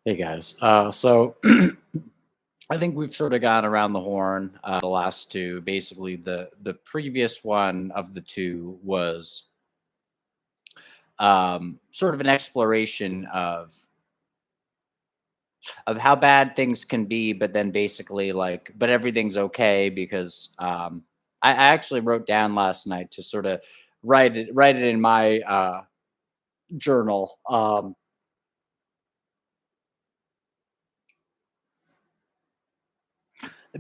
Hey guys. So I think we've sort of gone around the horn. The last two, basically the previous one of the two was sort of an exploration of how bad things can be, but then basically like, but everything's okay because I actually wrote down last night to sort of write it in my journal.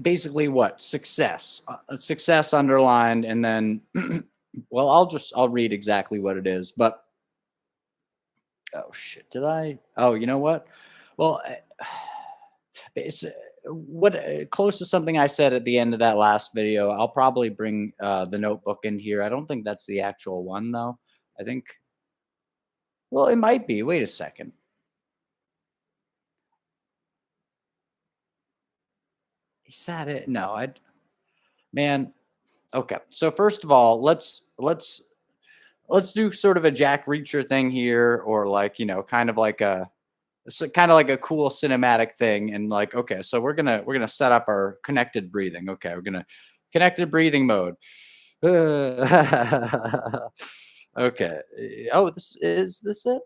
Basically what success success underlined, and then well, I'll read exactly what it is. But oh shit, did I? Oh, you know what? Well, it's what close to something I said at the end of that last video. I'll probably bring the notebook in here. I don't think that's the actual one though. I think, well, it might be. Wait a second. Is that it? No, I man. Okay, so first of all, let's do sort of a Jack Reacher thing here, or like, kind of like a kind of like a cool cinematic thing. And like, okay, so we're gonna set up our connected breathing. Okay, we're gonna connected breathing mode. Okay. Oh, this it?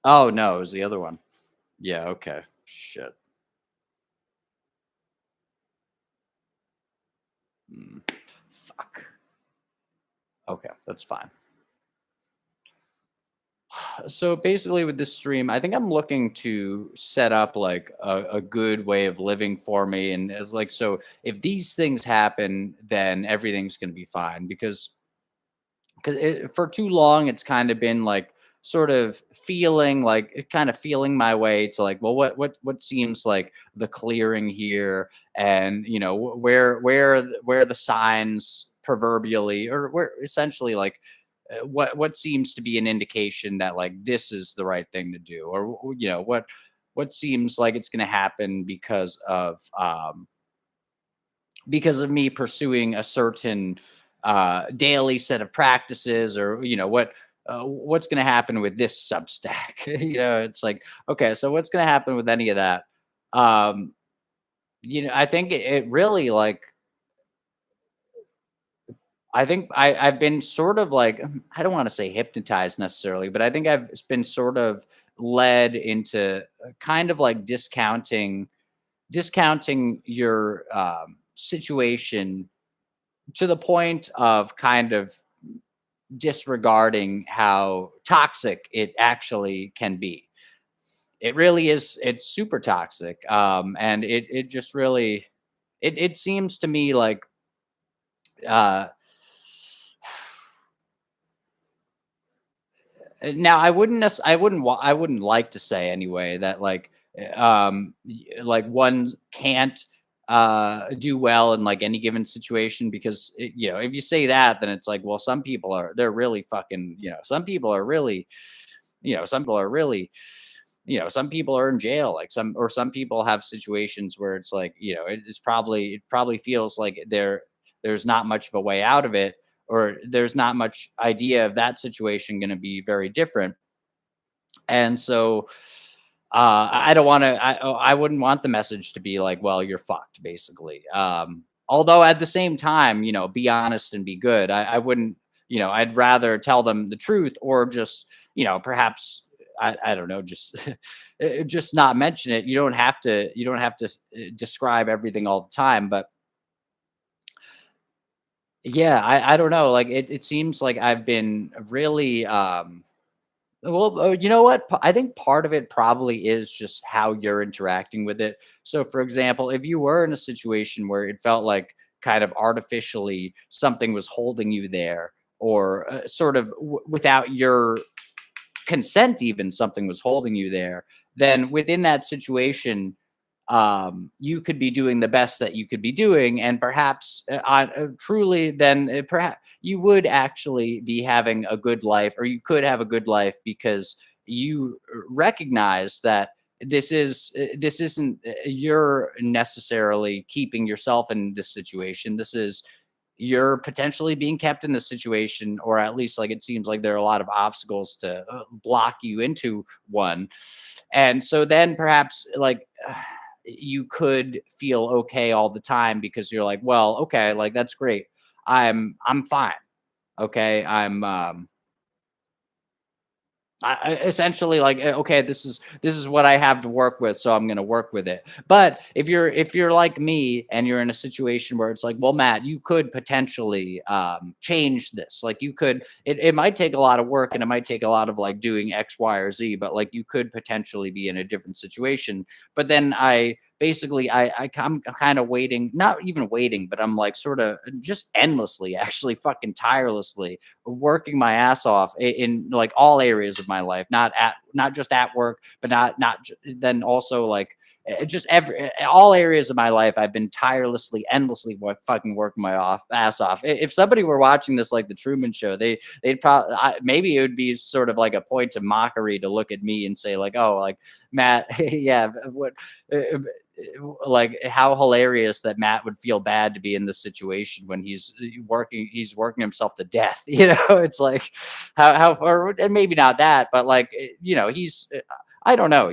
Oh no, it was the other one. Yeah. Okay. Shit. Mm, fuck. Okay, that's fine. So basically with this stream, I think I'm looking to set up like a good way of living for me. And it's like, so if these things happen, then everything's going to be fine. Because for too long it's kind of been like sort of feeling like kind of feeling my way to like, well, what seems like the clearing here, and where are the signs proverbially, or where essentially like what seems to be an indication that like this is the right thing to do, or what seems like it's going to happen because of me pursuing a certain daily set of practices, or what's going to happen with this Substack. It's like, okay, so what's going to happen with any of that? um I think it really like, I've been sort of like, I don't want to say hypnotized necessarily, but I think I've been sort of led into kind of like discounting your situation to the point of kind of disregarding how toxic it actually can be. It really is. It's super toxic. And it just really, it seems to me like, uh, now I wouldn't like to say anyway that like, like one can't do well in like any given situation, because if you say that, then it's like, well, some people are, they're really fucking, some people are really, some people are really, some people are in jail, like some people have situations where it's like, it probably feels like there's not much of a way out of it, or there's not much idea of that situation going to be very different. And so I don't want to, I wouldn't want the message to be like, well, you're fucked, basically. Although at the same time, be honest and be good. I wouldn't, I'd rather tell them the truth, or just, perhaps, I don't know, just just not mention it. You don't have to describe everything all the time. But yeah, I don't know. Like it seems like I've been really well, you know what? I think part of it probably is just how you're interacting with it. So, for example, if you were in a situation where it felt like kind of artificially something was holding you there, or sort of without your consent, even something was holding you there, then within that situation, you could be doing the best that you could be doing, and perhaps truly, then perhaps you would actually be having a good life, or you could have a good life, because you recognize that this isn't you're necessarily keeping yourself in this situation. This is you're potentially being kept in this situation, or at least like it seems like there are a lot of obstacles to block you into one. And so then perhaps like you could feel okay all the time because you're like, well, okay, like that's great. I'm fine. Okay. Essentially like okay, this is what I have to work with, so I'm going to work with it. But if you're like me and you're in a situation where it's like, well, Matt, you could potentially change this. Like you could, it might take a lot of work and it might take a lot of like doing X, Y, or Z, but like you could potentially be in a different situation. But then I basically I'm kind of waiting, not even waiting, but I'm like sort of just endlessly, actually fucking tirelessly working my ass off in like all areas of my life, not just at work, but then also like just all areas of my life. I've been tirelessly, endlessly fucking working my ass off. If somebody were watching this like the Truman Show, they'd probably, maybe it would be sort of like a point of mockery to look at me and say like, oh, like Matt, yeah, what. Uh, like how hilarious that Matt would feel bad to be in this situation when he's working himself to death. It's like how far, and maybe not that, but like he's I don't know,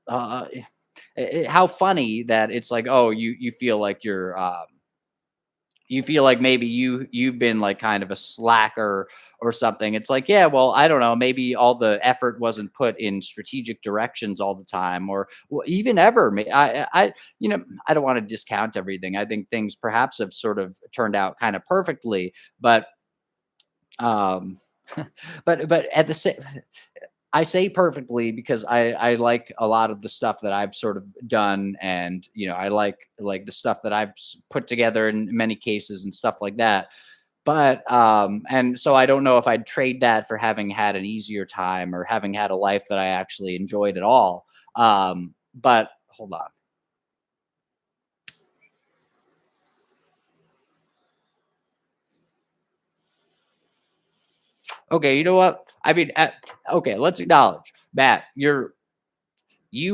uh how funny that it's like, oh, you feel like you feel like maybe you've been like kind of a slacker or something. It's like, yeah, well, I don't know, maybe all the effort wasn't put in strategic directions all the time, or well, even ever. I don't want to discount everything. I think things perhaps have sort of turned out kind of perfectly, but um, but at the same, I say perfectly because I like a lot of the stuff that I've sort of done, and I like the stuff that I've put together in many cases and stuff like that. But and so I don't know if I'd trade that for having had an easier time or having had a life that I actually enjoyed at all. But hold on. Okay, you know what? I mean, okay, let's acknowledge, Matt, you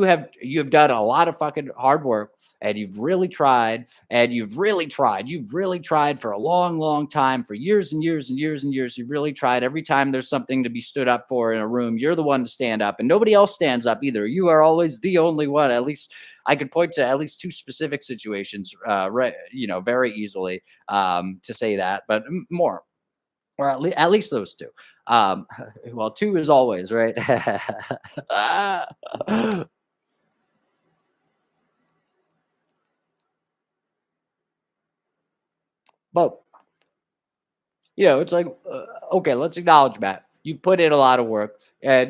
have done a lot of fucking hard work, and you've really tried for a long time, for years and years and years and years. You've really tried. Every time there's something to be stood up for in a room, you're the one to stand up, and nobody else stands up either. You are always the only one. At least I could point to at least two specific situations, very easily, to say that, but more, or at least those two. um well, two is always right. But it's like, okay, let's acknowledge, Matt. You put in a lot of work, and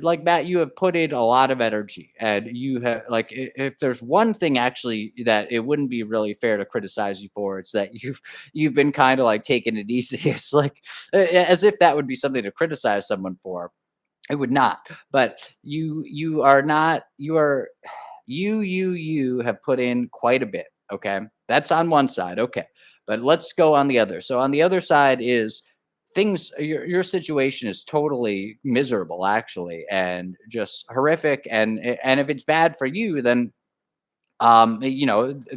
like Matt, you have put in a lot of energy, and you have like, if there's one thing actually that it wouldn't be really fair to criticize you for, it's that you've been kind of like taking it easy. It's like, as if that would be something to criticize someone for. It would not. But you are not. You have put in quite a bit. Okay, that's on one side. Okay, but let's go on the other. So on the other side is things. Your situation is totally miserable, actually, and just horrific. And if it's bad for you, then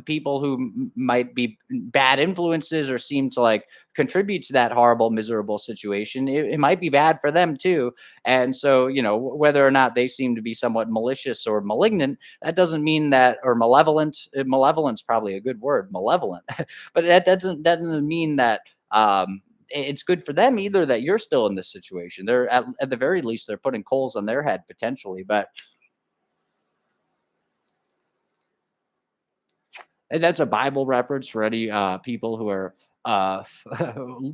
people who might be bad influences or seem to like contribute to that horrible, miserable situation, it might be bad for them too. And so, whether or not they seem to be somewhat malicious or malignant, that doesn't mean that, or malevolent. Malevolent's probably a good word, malevolent, but that doesn't mean that. It's good for them either that you're still in this situation. They're at the very least they're putting coals on their head potentially, but and that's a Bible reference for any people who are uh,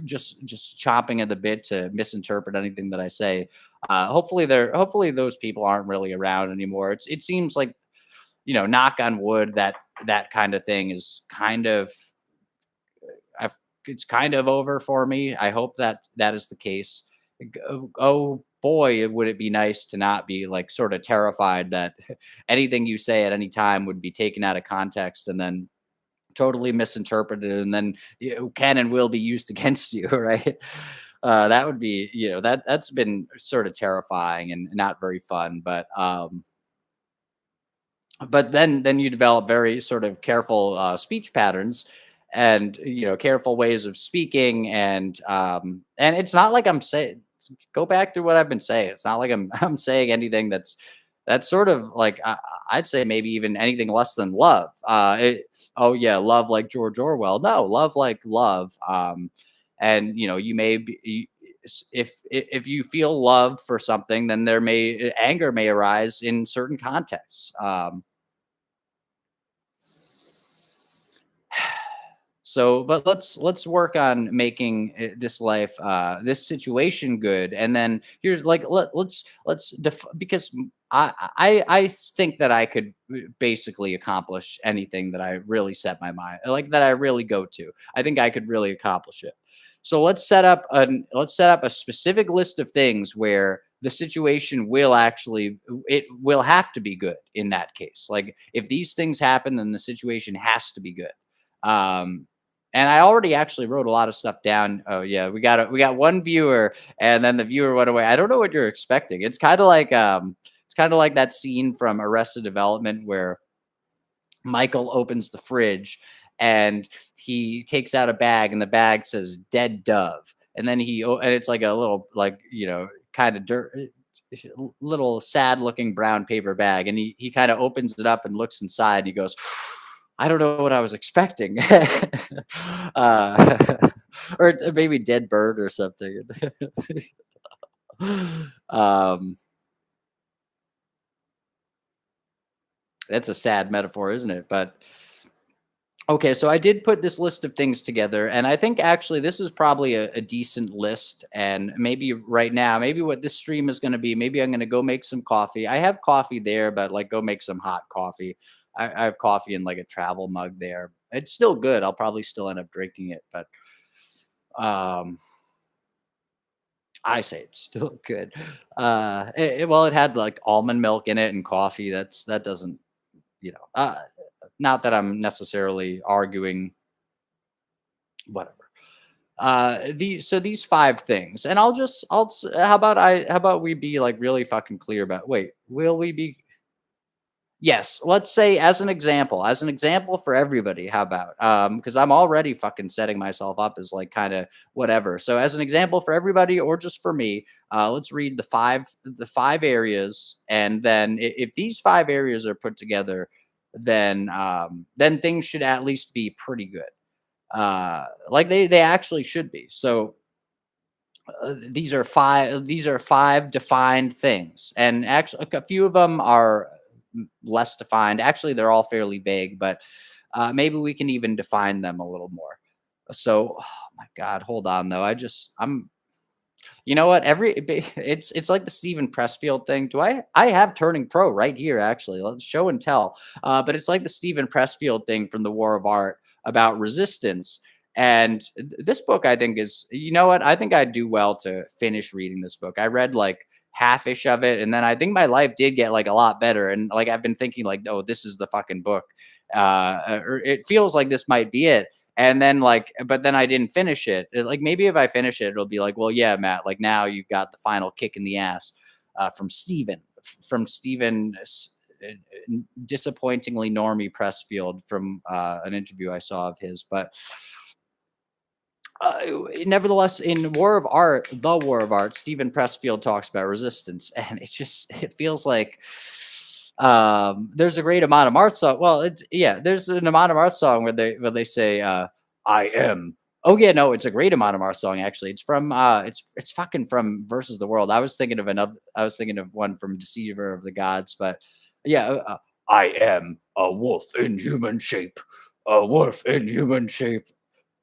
just chopping at the bit to misinterpret anything that I say. Hopefully those people aren't really around anymore. It seems like, knock on wood, that kind of thing is kind of it's kind of over for me. I hope that that is the case. Oh boy, would it be nice to not be like sort of terrified that anything you say at any time would be taken out of context and then totally misinterpreted, and then can and will be used against you, right? That would be, that's been sort of terrifying and not very fun. But then you develop very sort of careful speech patterns, and careful ways of speaking, and it's not like I'm saying, go back to what I've been saying. It's not like I'm saying anything that's sort of like, I'd say maybe even anything less than love. Oh yeah, love like George Orwell. No, love like love. And you may be if you feel love for something, then there may anger may arise in certain contexts. So, but let's work on making this life, this situation good, and then here's like because I think that I could basically accomplish anything that I really set my mind, like that I really go to. I think I could really accomplish it. So let's set up a specific list of things where the situation will actually, it will have to be good in that case. Like if these things happen, then the situation has to be good. Um, and I already actually wrote a lot of stuff down. Oh yeah, we got one viewer, and then the viewer went away. I don't know what you're expecting. It's kind of like that scene from Arrested Development where Michael opens the fridge and he takes out a bag, and the bag says "dead dove," and then and it's like a little, like, kind of dirt, little sad looking brown paper bag, and he kind of opens it up and looks inside, and he goes, I don't know what I was expecting. uh, or maybe dead bird or something. um, that's a sad metaphor, isn't it? But okay, so I did put this list of things together, and I think actually this is probably a decent list. And maybe right now, maybe what this stream is going to be, maybe I'm going to go make some coffee. I have coffee there, but like go make some hot coffee. I have coffee in like a travel mug there. It's still good. I'll probably still end up drinking it, but um, I say it's still good. Well, it had like almond milk in it and coffee. That doesn't, you know, uh, not that I'm necessarily arguing, whatever. These five things, and how about we be like really fucking clear about, wait, will we be, yes, let's say as an example for everybody, how about, because I'm already fucking setting myself up as like kind of whatever. So as an example for everybody or just for me, let's read the five areas, and then if these five areas are put together, then things should at least be pretty good. Like they actually should be. So these are five defined things, and actually a few of them are less defined. Actually, they're all fairly vague, but maybe we can even define them a little more. So, oh my God, hold on though. I'm you know what? It's like the Stephen Pressfield thing. I have Turning Pro right here actually. Let's show and tell. But it's like the Stephen Pressfield thing from the War of Art about resistance. And this book, I think, is, you know what? I think I'd do well to finish reading this book. I read like half-ish of it, and then I think my life did get like a lot better. And like I've been thinking like, oh, this is the fucking book. Or it feels like this might be it. And then like, but then I didn't finish it. Like maybe if I finish it, it'll be like, well, yeah, Matt, like now you've got the final kick in the ass from disappointingly normie Pressfield, from an interview I saw of his. But nevertheless, in the War of Art, Stephen Pressfield talks about resistance, and it feels like there's a great amount of art song. Well, it's, yeah, there's an amount of art song where they say I am. Oh yeah, no, it's a great amount of art song actually. It's from it's fucking from Versus the World. I was thinking of one from Deceiver of the Gods, but yeah, I am a wolf in human shape. A wolf in human shape.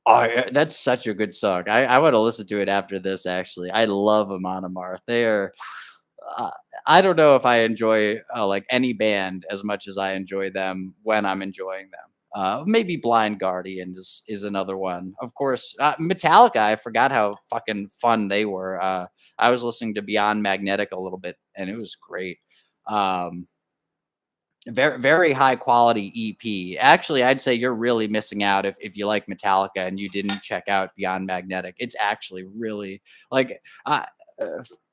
That's such a good song. I want to listen to it after this. Actually, I love Amon Amarth. They are. Uh, I don't know if I enjoy like any band as much as I enjoy them when I'm enjoying them. Maybe Blind Guardian is another one. Of course, Metallica. I forgot how fucking fun they were. I was listening to Beyond Magnetic a little bit, and it was great. Um, very high quality EP. Actually, I'd say you're really missing out if you like Metallica and you didn't check out Beyond Magnetic. It's actually really like,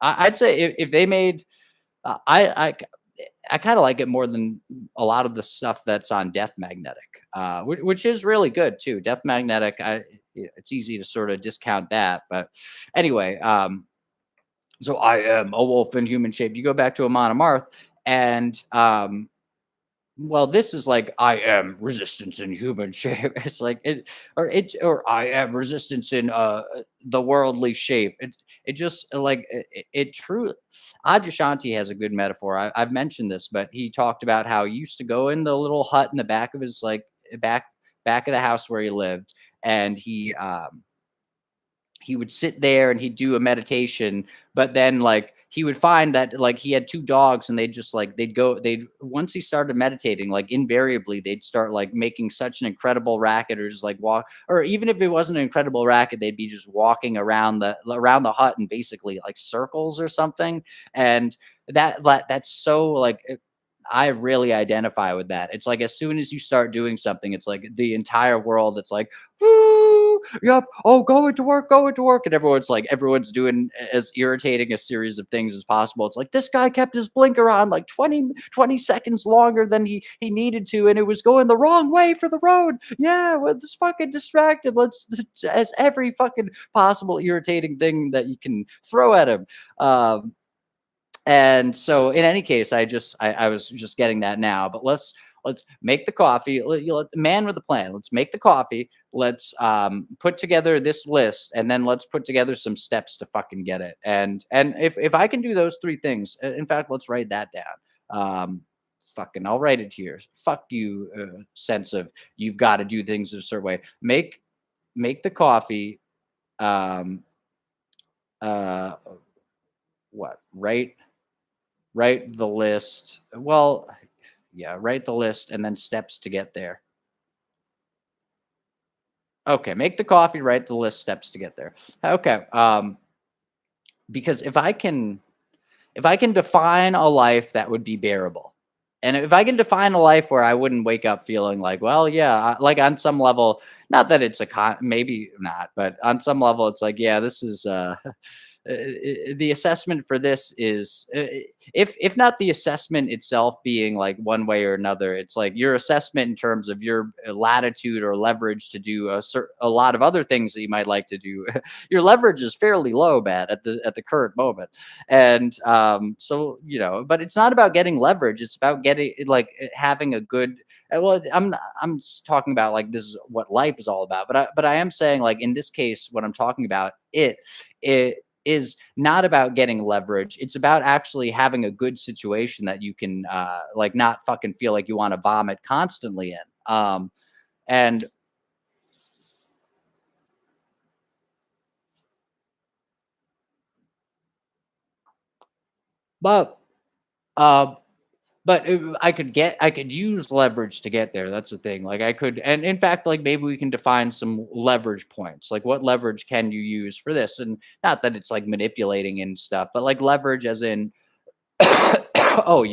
I'd say if they made, I I kind of like it more than a lot of the stuff that's on Death Magnetic, which is really good too. Death Magnetic, it's easy to sort of discount that, but anyway, so I am a wolf in human shape. You go back to Amon Amarth, and well, this is like I am resistance in human shape. It's like or I am resistance in the worldly shape. It just like it true. Adyashanti has a good metaphor. I've mentioned this, but he talked about how he used to go in the little hut in the back of his like back back of the house where he lived, and he would sit there and he'd do a meditation, but then like he would find that like he had two dogs and they'd just like they'd once he started meditating, like invariably they'd start like making such an incredible racket, or just like walk, or even if it wasn't an incredible racket, they'd be just walking around the hut in basically like circles or something. And that's so like I really identify with that. It's like as soon as you start doing something, it's like the entire world. It's like, woo, yep. Oh, going to work, and everyone's doing as irritating a series of things as possible. It's like this guy kept his blinker on like 20 seconds longer than he needed to, and it was going the wrong way for the road. Yeah, we're just fucking distracted. Let's as every fucking possible irritating thing that you can throw at him. And so in any case, I was just getting that now, but let's make the coffee. Man with a plan. Let's make the coffee. Let's put together this list, and then let's put together some steps to fucking get it. And if I can do those three things, in fact, let's write that down. Fucking, I'll write it here. Fuck you, sense of you've got to do things a certain way. Make the coffee. Um, uh, what? Write the list. Well, yeah, write the list and then steps to get there. Okay, make the coffee, write the list, steps to get there. Okay, because if I can define a life that would be bearable, and if I can define a life where I wouldn't wake up feeling like, well, yeah, like on some level, not that it's a maybe not, but on some level, it's like, yeah, this is the assessment for this is if not the assessment itself being like one way or another, it's like your assessment in terms of your latitude or leverage to do a lot of other things that you might like to do. Your leverage is fairly low, Matt, at the current moment. And so but it's not about getting leverage, it's about getting like having a good well, I'm just talking about like this is what life is all about, but I am saying like in this case, what I'm talking about it is not about getting leverage. It's about actually having a good situation that you can like not fucking feel like you want to vomit constantly in. And but uh I could use leverage to get there. That's the thing. Like I could, and in fact, like maybe we can define some leverage points. Like what leverage can you use for this? And not that it's like manipulating and stuff, but like leverage as in oh,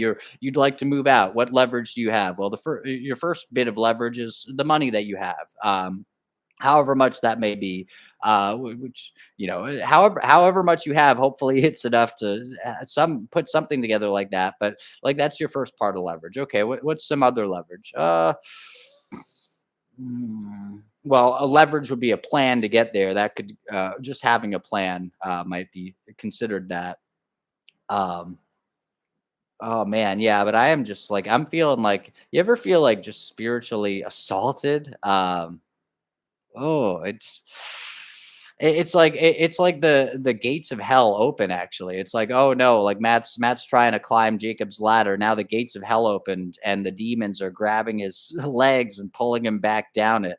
you'd like to move out. What leverage do you have? Well, your first bit of leverage is the money that you have. However much that may be, which however much you have, hopefully it's enough to some put something together like that. But like that's your first part of leverage. Okay, what's some other leverage? Well, a leverage would be a plan to get there. That could just having a plan might be considered that. Um, Oh man, yeah, but I am just like I'm feeling like you ever feel like just spiritually assaulted? Oh, it's like the gates of hell open actually. It's like, oh no, like Matt's trying to climb Jacob's ladder. Now the gates of hell opened and the demons are grabbing his legs and pulling him back down it.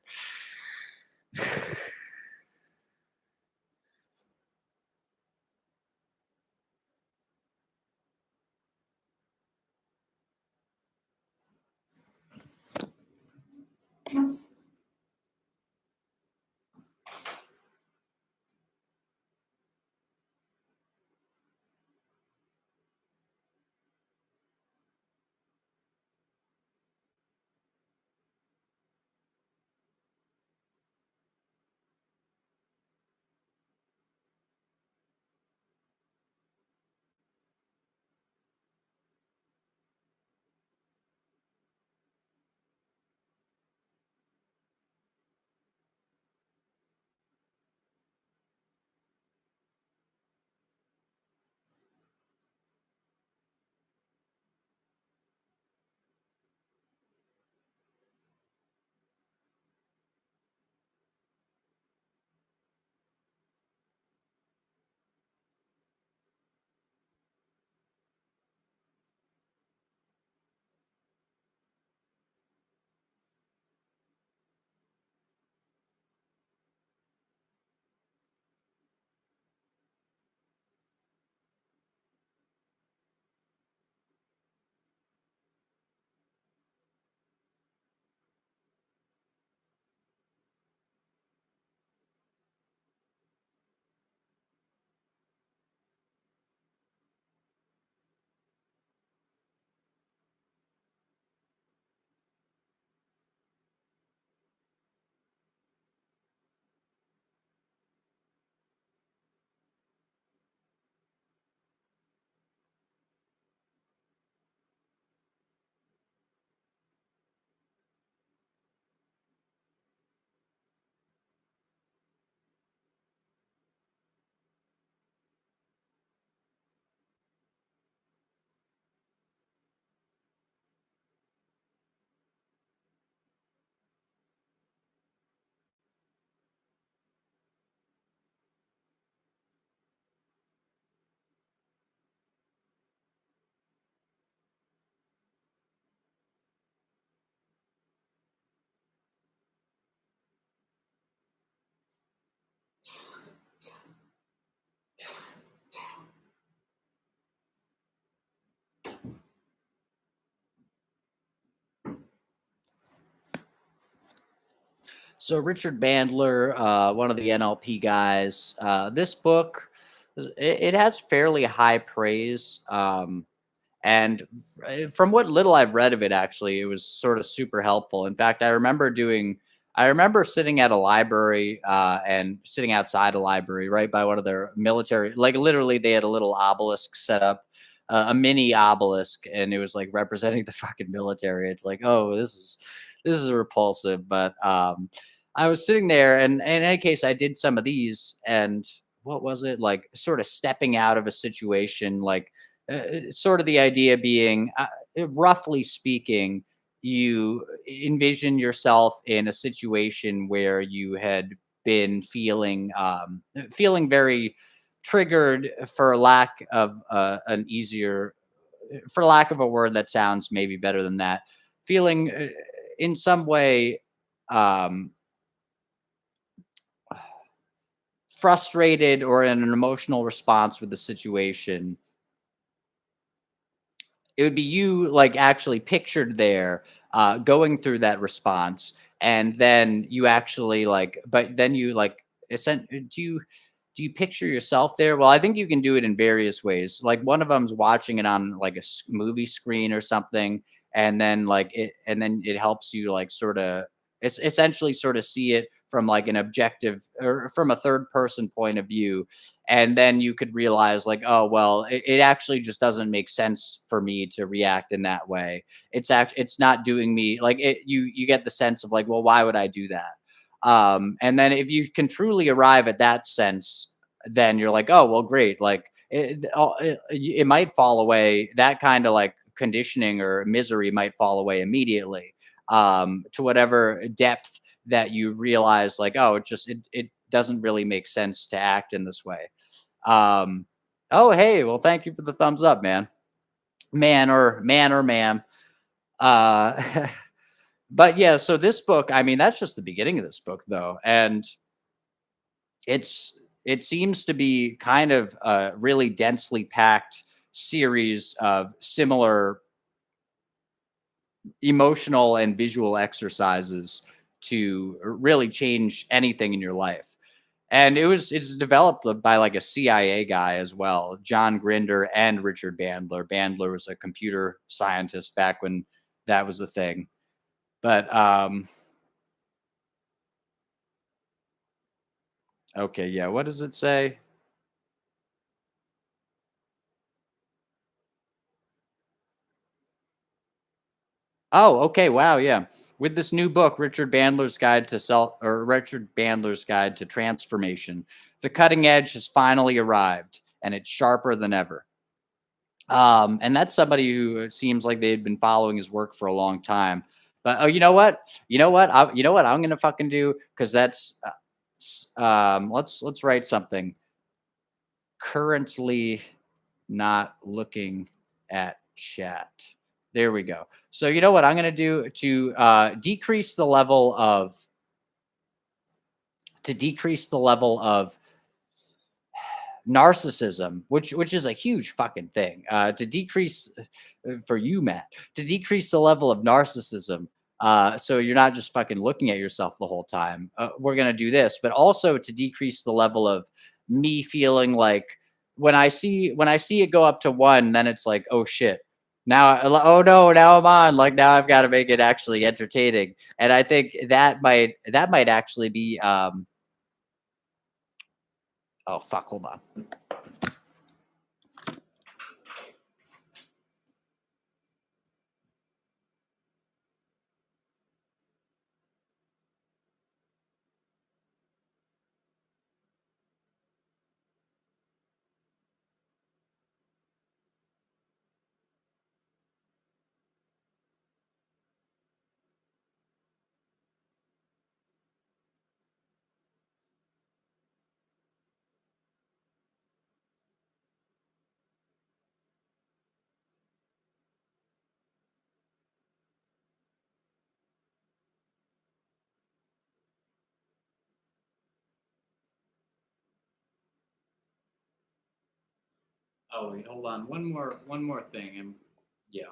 So Richard Bandler, one of the NLP guys, this book, it has fairly high praise. And from what little I've read of it, actually, it was sort of super helpful. In fact, I remember sitting at a library and sitting outside a library right by one of their military, like literally, they had a little obelisk set up, a mini obelisk, and it was like representing the fucking military. It's like, oh, this is repulsive, but I was sitting there, and in any case, I did some of these, and what was it like? Sort of stepping out of a situation, like sort of the idea being, roughly speaking, you envision yourself in a situation where you had been feeling very triggered, for lack of an easier, for lack of a word that sounds maybe better than that, feeling in some way um, frustrated or in an emotional response with the situation. It would be you, like, actually pictured there, going through that response, and then you actually, like, but then you, like, do you picture yourself there? Well, I think you can do it in various ways. Like, one of them's watching it on, like, a movie screen or something, and then it helps you, like, sorta it's essentially sort of see it from, like, an objective or from a third person point of view, and then you could realize, like, oh well, it actually just doesn't make sense for me to react in that way. It's not doing me like it. You get the sense of, like, well, why would I do that? And then if you can truly arrive at that sense, then you're like, oh well, great. Like it might fall away. That kind of, like, conditioning or misery might fall away immediately, to whatever depth that you realize, like, oh, it doesn't really make sense to act in this way. um, oh, hey, well, thank you for the thumbs up, man. Man or ma'am. Uh, but yeah, so this book, I mean, that's just the beginning of this book, though, and it seems to be kind of a really densely packed series of similar emotional and visual exercises to really change anything in your life. And it's developed by, like, a CIA guy as well, John Grinder and Richard Bandler. Bandler was a computer scientist back when that was a thing. But okay, yeah, what does it say? Oh, okay, wow, yeah. With this new book, Richard Bandler's Guide to Transformation, the cutting edge has finally arrived, and it's sharper than ever. And that's somebody who it seems like they'd been following his work for a long time. But oh, you know what? You know what I'm gonna fucking do, because that's let's write something. Currently not looking at chat. There we go. So you know what I'm gonna do to decrease the level of narcissism, which is a huge fucking thing, to decrease for you, Matt, to decrease the level of narcissism, so you're not just fucking looking at yourself the whole time. We're gonna do this, but also to decrease the level of me feeling like when I see it go up to one, then it's like, oh shit. Now, oh no, now I'm on. Like, now I've got to make it actually entertaining, and I think that might actually be. Oh fuck, hold on. Oh wait, hold on. One more thing. And yeah.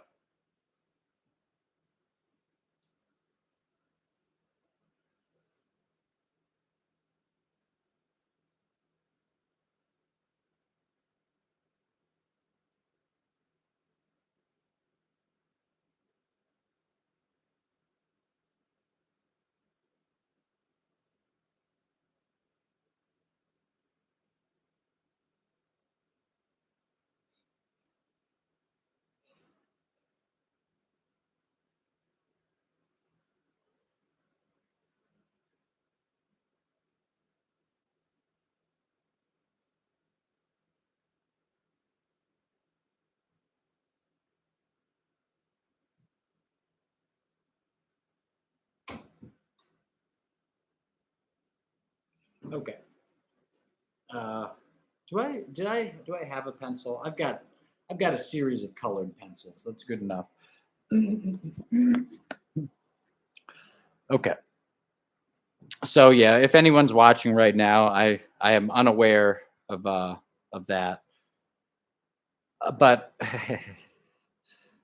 Okay. Uh, do I have a pencil? I've got a series of colored pencils. That's good enough. Okay. So yeah, if anyone's watching right now, I am unaware of that. But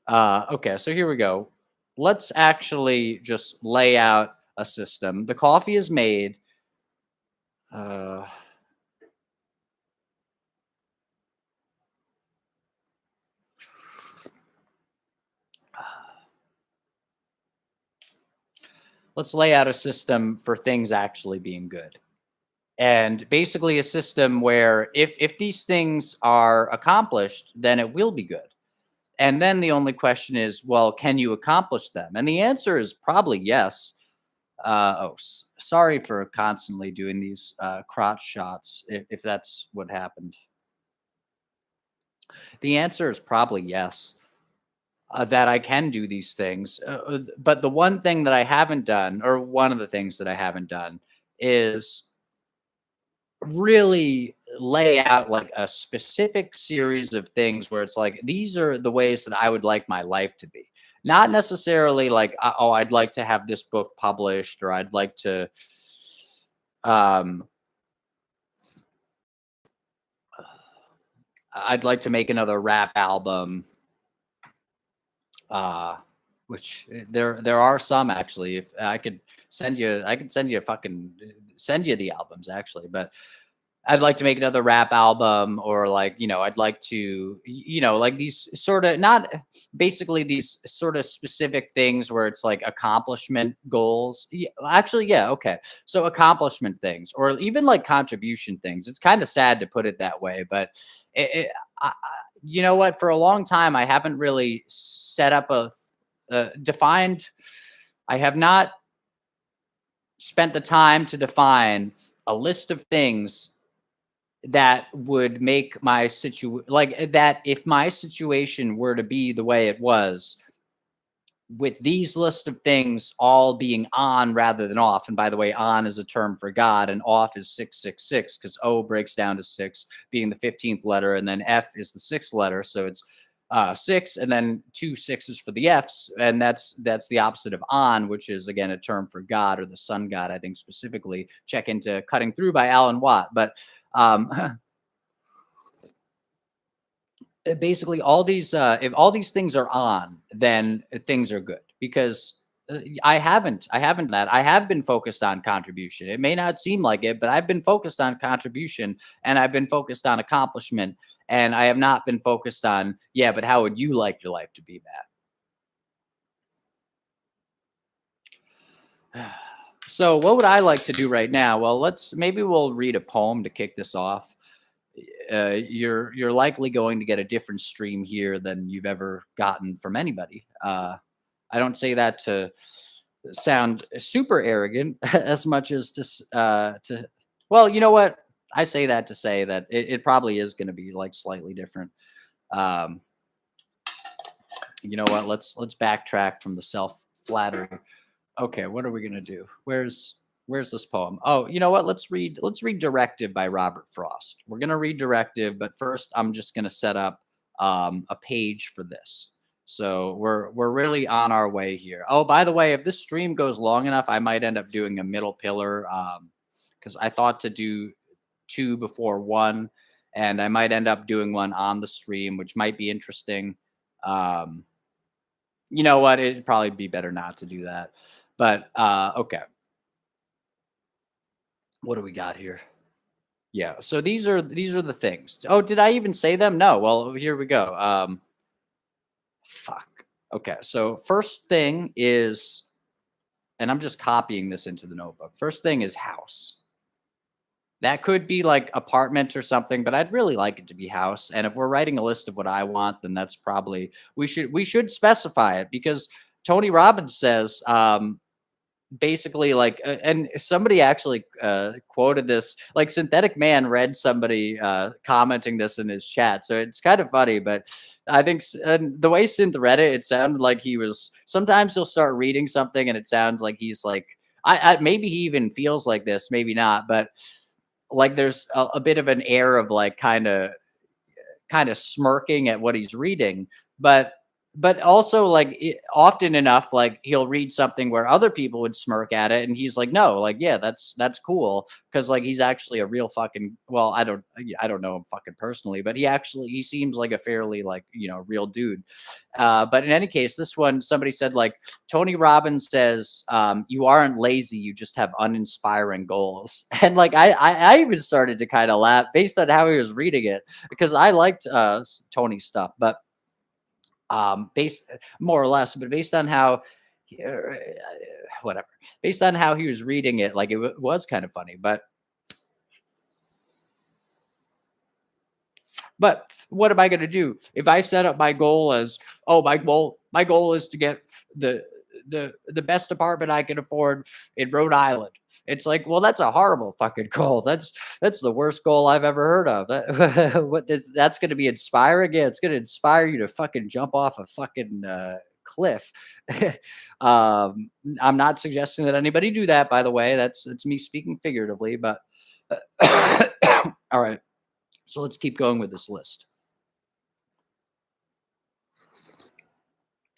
okay, so here we go. Let's actually just lay out a system. The coffee is made. Uh, let's lay out a system for things actually being good. And basically a system where if these things are accomplished, then it will be good. And then the only question is, well, can you accomplish them? And the answer is probably yes. Sorry for constantly doing these crotch shots, if that's what happened. The answer is probably yes. That I can do these things. But the one thing that I haven't done, or one of the things that I haven't done, is really lay out like a specific series of things where it's like these are the ways that I would like my life to be. Not necessarily like oh, I'd like to have this book published, or um I'd like to make another rap album, uh there are some actually. If I could send you a fucking send you the albums actually. But I'd like to make another rap album, or like, I'd like to, like these sort of not basically these sort of specific things where it's like accomplishment goals. Yeah, actually, yeah, okay. So accomplishment things, or even like contribution things. It's kind of sad to put it that way, but you know what? For a long time, I haven't really set up a defined. I have not spent the time to define a list of things that would make my that if my situation were to be the way it was, with these list of things all being on rather than off. And by the way, on is a term for God, and off is 666, because O breaks down to six, being the 15th letter, and then F is the sixth letter. So it's six, and then two sixes for the F's, and that's the opposite of on, which is again a term for God, or the sun god, I think specifically. Check into Cutting Through by Alan Watt. But basically all these if all these things are on, then things are good, because I haven't that I have been focused on contribution. It may not seem like it, but I've been focused on contribution, and I've been focused on accomplishment, and I have not been focused on, yeah, but how would you like your life to be, Matt? So what would I like to do right now? Well, maybe we'll read a poem to kick this off. You're likely going to get a different stream here than you've ever gotten from anybody. I don't say that to sound super arrogant as much as to. Well, you know what? I say that to say that it probably is going to be like slightly different. Um, you know what? Let's backtrack from the self flattery. Okay, what are we gonna do? Where's this poem? Oh, you know what? Let's read Directive by Robert Frost. We're gonna read Directive, but first I'm just gonna set up a page for this. So we're really on our way here. Oh, by the way, if this stream goes long enough, I might end up doing a middle pillar, because I thought to do two before one, and I might end up doing one on the stream, which might be interesting. Um, you know what? It'd probably be better not to do that. But okay, what do we got here? Yeah, so these are the things. Oh, did I even say them? No. Well, here we go. Fuck. Okay, so first thing is, and I'm just copying this into the notebook. First thing is house. That could be like apartment or something, but I'd really like it to be house. And if we're writing a list of what I want, then that's probably we should specify it, because Tony Robbins says, basically, like, and somebody actually quoted this, like Synthetic Man read somebody commenting this in his chat, so it's kind of funny. But I think and the way Synth read it, it sounded like he was, sometimes he'll start reading something and it sounds like he's like, maybe he even feels like this, maybe not, but like there's a bit of an air of like kind of smirking at what he's reading, but also like often enough, like he'll read something where other people would smirk at it, and he's like, no, like yeah, that's cool, because like he's actually a real fucking, well, I don't know him fucking personally, but he seems like a fairly like real dude. But in any case, this one somebody said like Tony Robbins says, you aren't lazy, you just have uninspiring goals. And like I even started to kind of laugh based on how he was reading it, because I liked Tony's stuff, but based more or less, but based on how uh, whatever, based on how he was reading it, like it was kind of funny. But what am I going to do if I set up my goal as, oh, my goal is to get the the best apartment I can afford in Rhode Island. It's like, well, that's a horrible fucking goal. That's the worst goal I've ever heard of. That's going to be inspiring. Yeah, it's going to inspire you to fucking jump off a fucking cliff. um, I'm not suggesting that anybody do that, by the way. That's me speaking figuratively, but all right. So let's keep going with this list.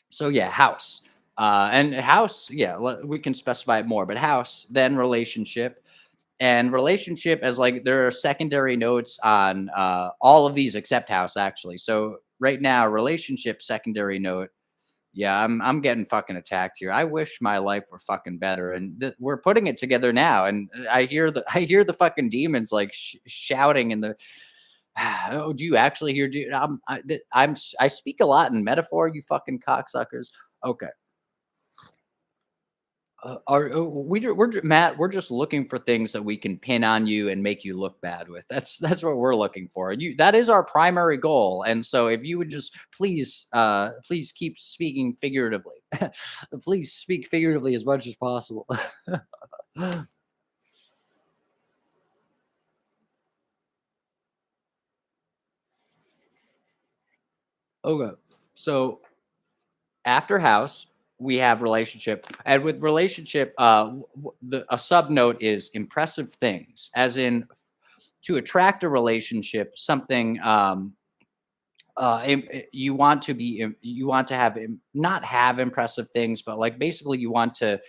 So yeah, house. And house, yeah, we can specify it more, but house, then relationship, and relationship as like there are secondary notes on all of these except house actually. So right now, relationship secondary note. Yeah, I'm getting fucking attacked here. I wish my life were fucking better, and we're putting it together now. And I hear the fucking demons like shouting in the. Oh, do you actually hear? I speak a lot in metaphor. You fucking cocksuckers. Okay. Matt? We're just looking for things that we can pin on you and make you look bad with. That's what we're looking for. You that is our primary goal. And so, if you would just please keep speaking figuratively. Please speak figuratively as much as possible. Okay. So after house, we have relationship, and with relationship, a sub note is impressive things, as in to attract a relationship, something you want to you want to have not have impressive things, but like basically you want to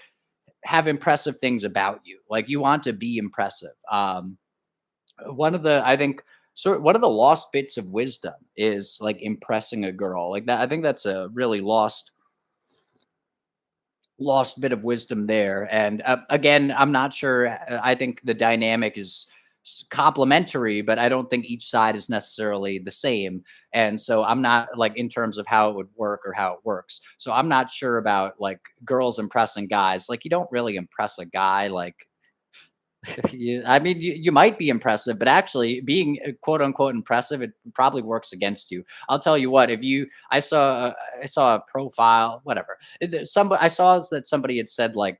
have impressive things about you, like you want to be impressive. One of the I think sort one of the lost bits of wisdom is like impressing a girl like that. I think that's a really lost bit of wisdom there. And again, I'm not sure. I think the dynamic is complementary, but I don't think each side is necessarily the same. And so I'm not like in terms of how it would work or how it works. So I'm not sure about like girls impressing guys. Like you don't really impress a guy like I mean, you might be impressive, but actually being quote unquote impressive, it probably works against you. I'll tell you what, if you, I saw a profile, whatever. Somebody, I saw that somebody had said like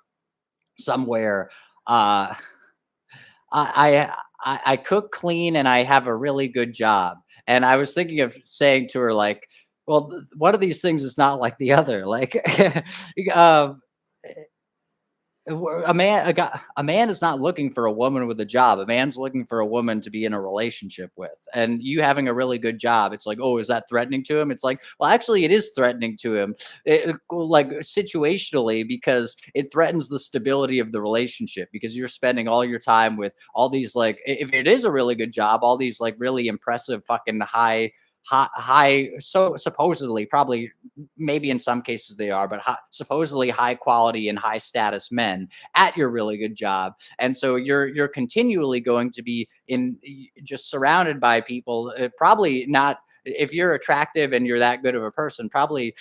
somewhere, uh, I cook, clean, and I have a really good job. And I was thinking of saying to her like, well, one of these things is not like the other. Like, um, a man is not looking for a woman with a job. A man's looking for a woman to be in a relationship with. And you having a really good job, it's like, oh, is that threatening to him? It's like, well, actually, it is threatening to him, like situationally, because it threatens the stability of the relationship. Because you're spending all your time with all these like, if it is a really good job, all these like really impressive fucking high, so supposedly probably maybe in some cases they are, but supposedly high quality and high status men at your really good job. And so you're continually going to be in just surrounded by people, probably not, if you're attractive and you're that good of a person, probably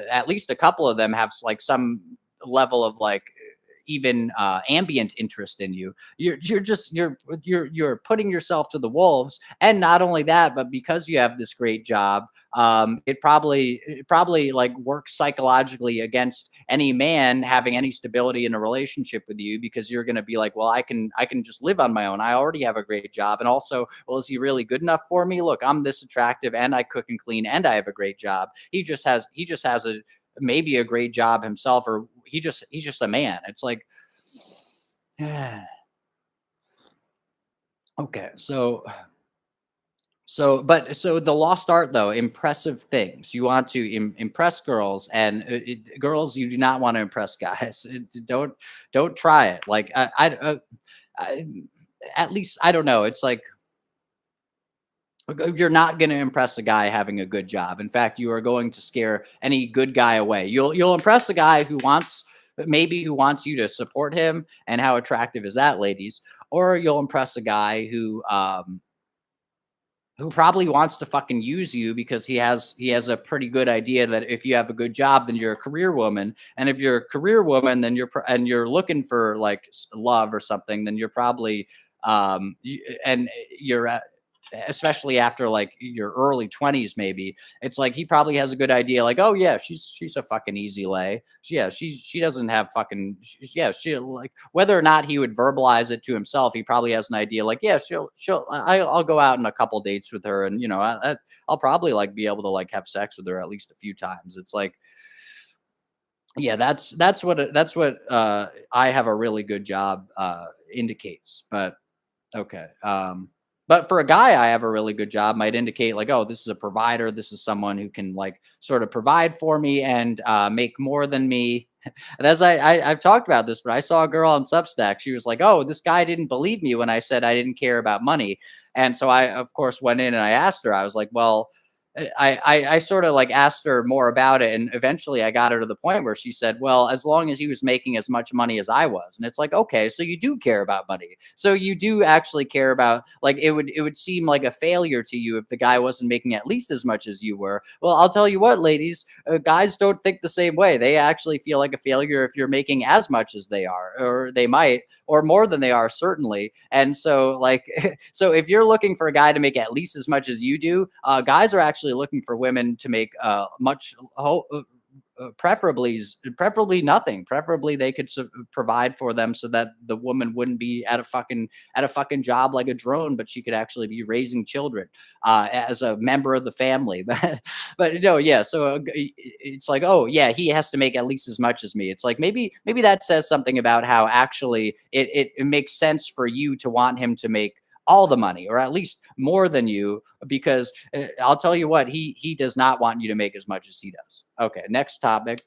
at least a couple of them have like some level of like even ambient interest in you. You're just you're putting yourself to the wolves. And not only that, but because you have this great job, it probably like works psychologically against any man having any stability in a relationship with you, because you're going to be like, well, I can just live on my own. I already have a great job. And also, well, is he really good enough for me? Look, I'm this attractive and I cook and clean and I have a great job. He just has a maybe a great job himself, or he's just a man. It's like Okay, so the lost art though, impressive things. You want to impress girls, and girls, you do not want to impress guys. Don't try it. Like I at least I don't know. It's like you're not going to impress a guy having a good job. In fact, you are going to scare any good guy away. You'll impress a guy who wants, maybe who wants you to support him, and how attractive is that, ladies? Or you'll impress a guy who probably wants to fucking use you because he has a pretty good idea that if you have a good job, then you're a career woman, and if you're a career woman, then and you're looking for like love or something, then you're probably and you're especially after like your early 20s maybe, it's like he probably has a good idea like, oh yeah, she's a fucking easy lay. Yeah, she doesn't have fucking yeah, she like, whether or not he would verbalize it to himself, he probably has an idea like, yeah, I'll go out on a couple dates with her, and I'll probably like be able to like have sex with her at least a few times. It's like, yeah, that's what I have a really good job indicates. But okay. But for a guy, I have a really good job might indicate like, oh, this is a provider. This is someone who can like sort of provide for me and make more than me. And as I've talked about this, but I saw a girl on Substack. She was like, "Oh, this guy didn't believe me when I said I didn't care about money." And so I, of course, went in and I asked her. I was like, "Well," I sort of like asked her more about it, and eventually I got her to the point where she said, "Well, as long as he was making as much money as I was," and it's like, okay, so you do care about money, so you do actually care about like it would seem like a failure to you if the guy wasn't making at least as much as you were. Well, I'll tell you what, ladies, guys don't think the same way. They actually feel like a failure if you're making as much as they are, or they might, or more than they are, certainly. And so, like, so if you're looking for a guy to make at least as much as you do, guys are actually looking for women to make preferably nothing. Preferably they could provide for them so that the woman wouldn't be at a fucking job like a drone, but she could actually be raising children as a member of the family. But no, yeah. So it's like, oh yeah, he has to make at least as much as me. It's like maybe that says something about how actually it makes sense for you to want him to make all the money or at least more than you, because I'll tell you what, he does not want you to make as much as he does. Okay, next topic.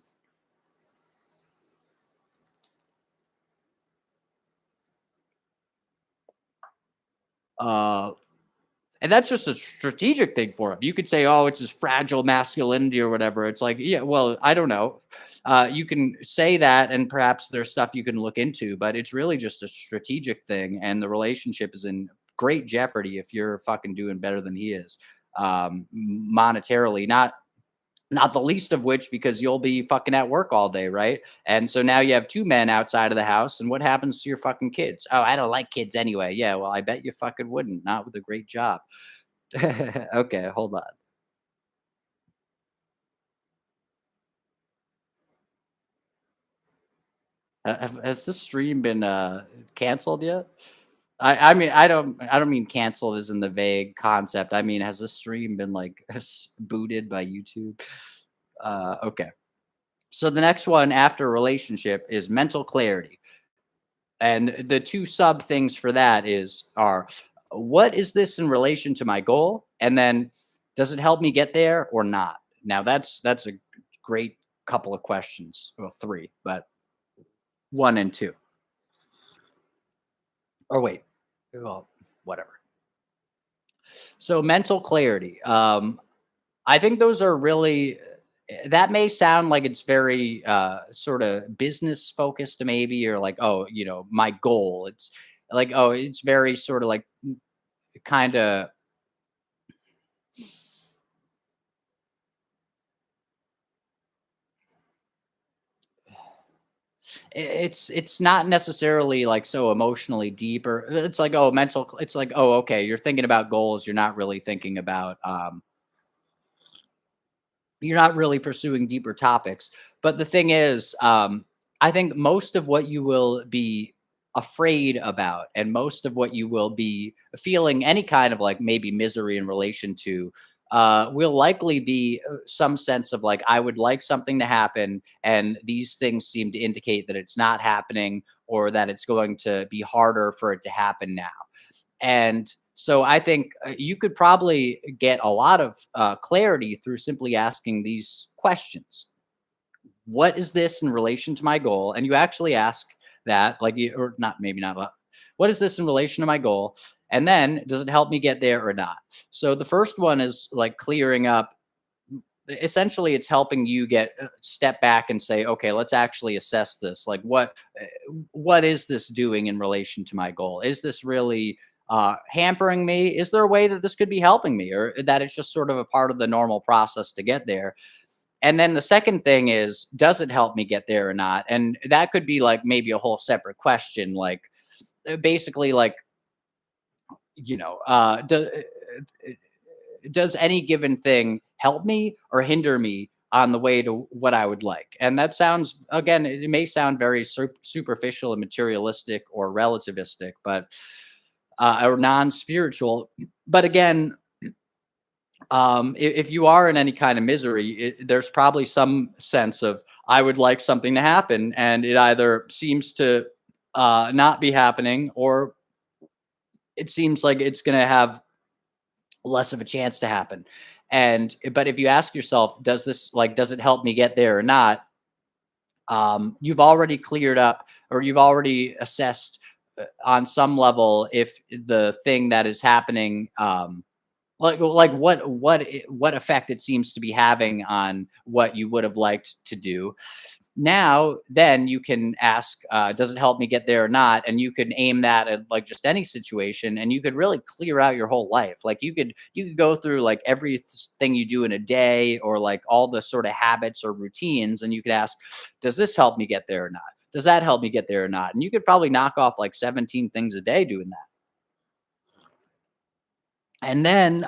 Uh and that's just a strategic thing for him. You could say, "Oh, it's his fragile masculinity or whatever." It's like, yeah, well, I don't know. You can say that, and perhaps there's stuff you can look into, but it's really just a strategic thing, and the relationship is in great jeopardy if you're fucking doing better than he is, monetarily. Not the least of which because you'll be fucking at work all day, right? And so now you have two men outside of the house, and what happens to your fucking kids? Oh, I don't like kids anyway. Yeah, well, I bet you fucking wouldn't. Not with a great job. Okay, hold on. Has this stream been canceled yet? I mean I don't mean canceled as in the vague concept. I mean, has the stream been like booted by YouTube? Okay. So the next one after relationship is mental clarity. And the two sub things for that are, what is this in relation to my goal? And then, does it help me get there or not? Now that's a great couple of questions. Well, three, but one and two. Or wait, well, whatever. So mental clarity. I think those are really, that may sound like it's very sort of business focused maybe, or like, oh, my goal. It's like, oh, it's very sort of like kind of, it's not necessarily like so emotionally deep, or it's like, oh, it's like, oh, okay, you're thinking about goals, you're not really thinking about you're not really pursuing deeper topics. But the thing is, I think most of what you will be afraid about, and most of what you will be feeling any kind of like maybe misery in relation to, will likely be some sense of like, I would like something to happen, and these things seem to indicate that it's not happening, or that it's going to be harder for it to happen now. And so I think you could probably get a lot of clarity through simply asking these questions. What is this in relation to my goal? And you actually ask that, like, you, or not, maybe not. What is this in relation to my goal? And then, does it help me get there or not? So the first one is like clearing up. Essentially, it's helping you get step back and say, okay, let's actually assess this. Like, what is this doing in relation to my goal? Is this really hampering me? Is there a way that this could be helping me, or that it's just sort of a part of the normal process to get there? And then the second thing is, does it help me get there or not? And that could be like maybe a whole separate question, like basically, like, does any given thing help me or hinder me on the way to what I would like? And that sounds, again, it may sound very superficial and materialistic or relativistic, but or non-spiritual. But again, if you are in any kind of misery, there's probably some sense of, I would like something to happen, and it either seems to not be happening, or it seems like it's going to have less of a chance to happen. And but if you ask yourself, does it help me get there or not? You've already cleared up, or you've already assessed on some level if the thing that is happening, like what effect it seems to be having on what you would have liked to do. Now, then you can ask, does it help me get there or not? And you can aim that at like just any situation, and you could really clear out your whole life. Like you could go through like everything you do in a day, or like all the sort of habits or routines, and you could ask, does this help me get there or not? Does that help me get there or not? And you could probably knock off like 17 things a day doing that. And then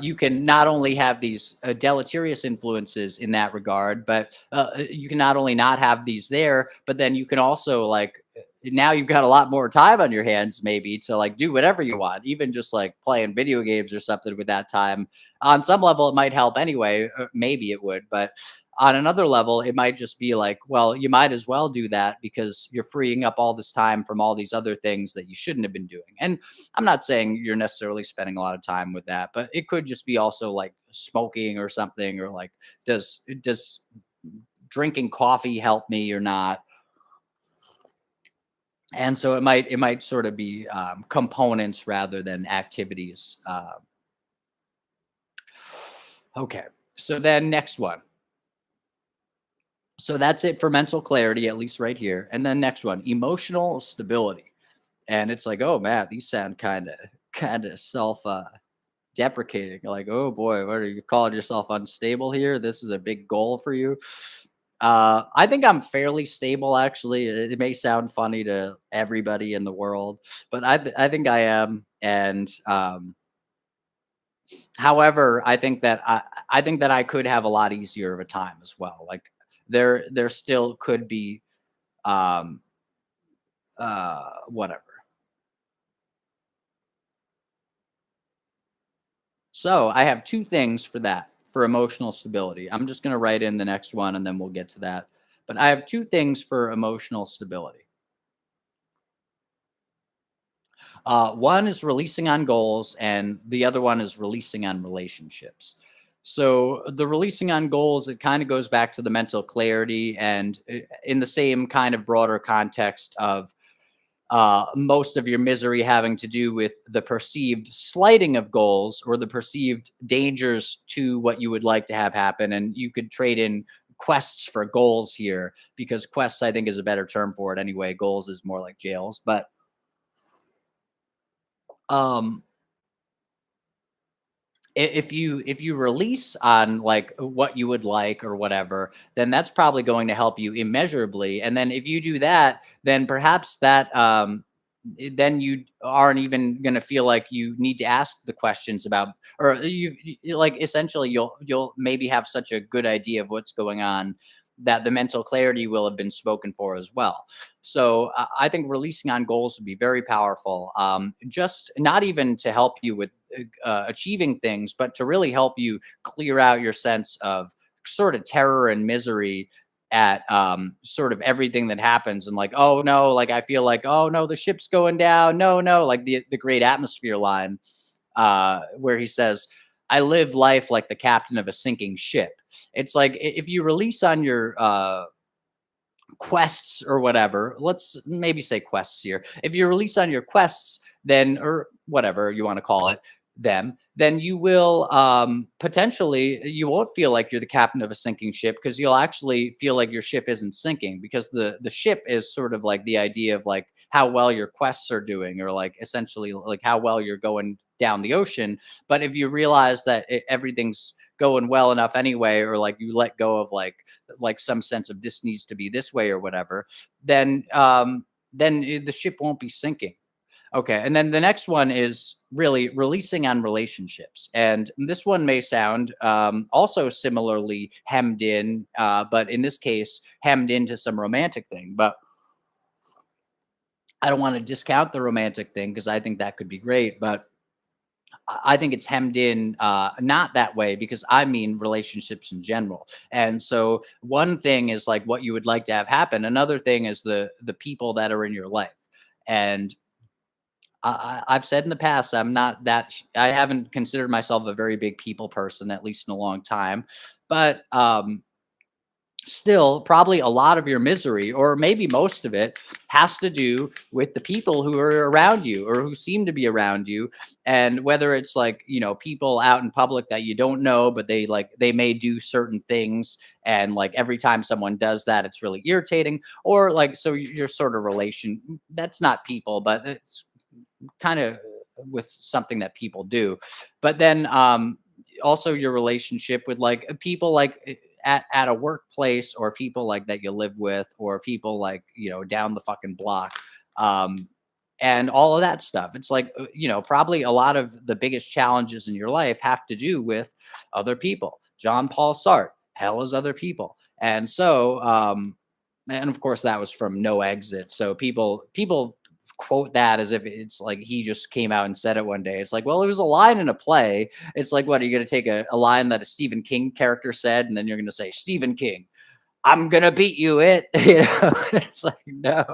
you can not only have these deleterious influences in that regard, but you can not only not have these there, but then you can also like, now you've got a lot more time on your hands, maybe to like do whatever you want, even just like playing video games or something with that time. On some level, it might help anyway. Maybe it would, but on another level, it might just be like, well, you might as well do that because you're freeing up all this time from all these other things that you shouldn't have been doing. And I'm not saying you're necessarily spending a lot of time with that, but it could just be also like smoking or something, or like, does drinking coffee help me or not? And so it might sort of be components rather than activities. Okay, so then next one. So that's it for mental clarity, at least right here. And then next one, emotional stability. And it's like, oh man, these sound kind of self deprecating. Like, oh boy, what are you calling yourself unstable here? This is a big goal for you. I think I'm fairly stable, actually. It may sound funny to everybody in the world, but I think I am. And however, I think that I could have a lot easier of a time as well. Like there still could be um, whatever. So I have two things for that, for emotional stability. I'm just going to write in the next one and then we'll get to that. But I have two things for emotional stability. One is releasing on goals, and the other one is releasing on relationships. So the releasing on goals, it kind of goes back to the mental clarity, and in the same kind of broader context of most of your misery having to do with the perceived slighting of goals, or the perceived dangers to what you would like to have happen. And you could trade in quests for goals here, because quests, I think, is a better term for it anyway. Goals is more like jails. But um, if you release on like what you would like or whatever, then that's probably going to help you immeasurably. And then if you do that, then perhaps that then you aren't even going to feel like you need to ask the questions about, or like essentially you'll maybe have such a good idea of what's going on that the mental clarity will have been spoken for as well. So I think releasing on goals would be very powerful. Just not even to help you with achieving things, but to really help you clear out your sense of sort of terror and misery, at sort of everything that happens and like, oh no, like I feel like, oh no, the ship's going down. No, no, like the great atmosphere line where he says, I live life like the captain of a sinking ship. It's like if you release on your quests or whatever, let's maybe say quests here. If you release on your quests, then or whatever you want to call it, them, then you will potentially you won't feel like you're the captain of a sinking ship because you'll actually feel like your ship isn't sinking because the ship is sort of like the idea of like how well your quests are doing or like essentially like how well you're going down the ocean. But if you realize that everything's going well enough anyway, or like you let go of like some sense of this needs to be this way or whatever, then the ship won't be sinking. Okay, and then the next one is really releasing on relationships, and this one may sound also similarly hemmed in, but in this case hemmed into some romantic thing. But I don't want to discount the romantic thing because I think that could be great, but I think it's hemmed in not that way because I mean relationships in general. And so one thing is like what you would like to have happen. Another thing is the people that are in your life. And I've said in the past I'm not that I haven't considered myself a very big people person at least in a long time, but still probably a lot of your misery or maybe most of it has to do with the people who are around you or who seem to be around you, and whether it's like people out in public that you don't know but they may do certain things, and like every time someone does that it's really irritating, or like so your sort of relation that's not people but it's kind of with something that people do. But then also your relationship with like people like at a workplace or people like that you live with or people like down the fucking block, um and all of that stuff. It's like probably a lot of the biggest challenges in your life have to do with other people. John Paul Sartre, hell is other people. And so and of course that was from No Exit, so people quote that as if it's like he just came out and said it one day. It's like, well, it was a line in a play. It's like, what are you going to take a line that a Stephen King character said and then you're going to say Stephen King, I'm gonna beat you it it's like, no.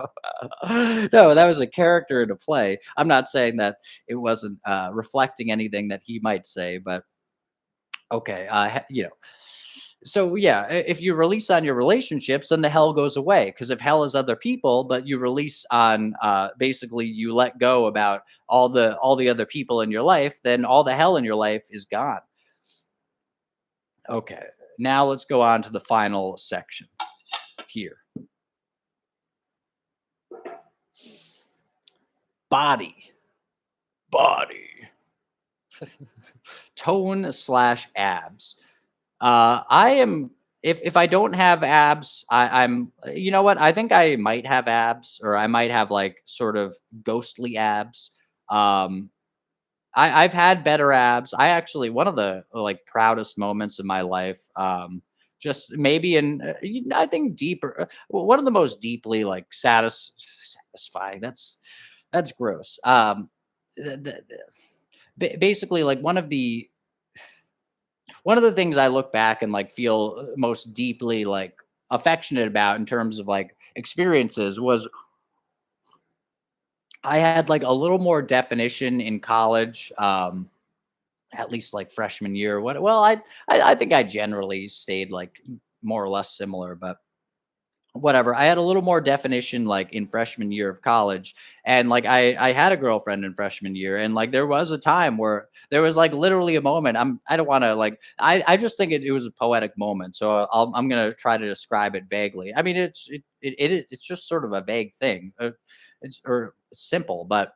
No, that was a character in a play. I'm not saying that it wasn't reflecting anything that he might say, but okay, so yeah, if you release on your relationships, then the hell goes away. Because if hell is other people, but you release on basically you let go about all the other people in your life, then all the hell in your life is gone. Okay, now let's go on to the final section here. Body, body, tone slash abs. I am if I don't have abs, I'm you know what? I think I might have abs or I might have like sort of ghostly abs. Um I've had better abs. I actually one of the like proudest moments of my life just maybe in I think deeper one of the most deeply like satisfying. That's gross. Basically like one of the things I look back and like feel most deeply like affectionate about in terms of like experiences was I had like a little more definition in college, at least like freshman year. What? Well, I think I generally stayed like more or less similar, but whatever. I had a little more definition like in freshman year of college, and like I had a girlfriend in freshman year, and like there was a time where there was like literally a moment. I don't want to like I just think it was a poetic moment, so I'm gonna try to describe it vaguely. I mean it's just sort of a vague thing. It's or simple, but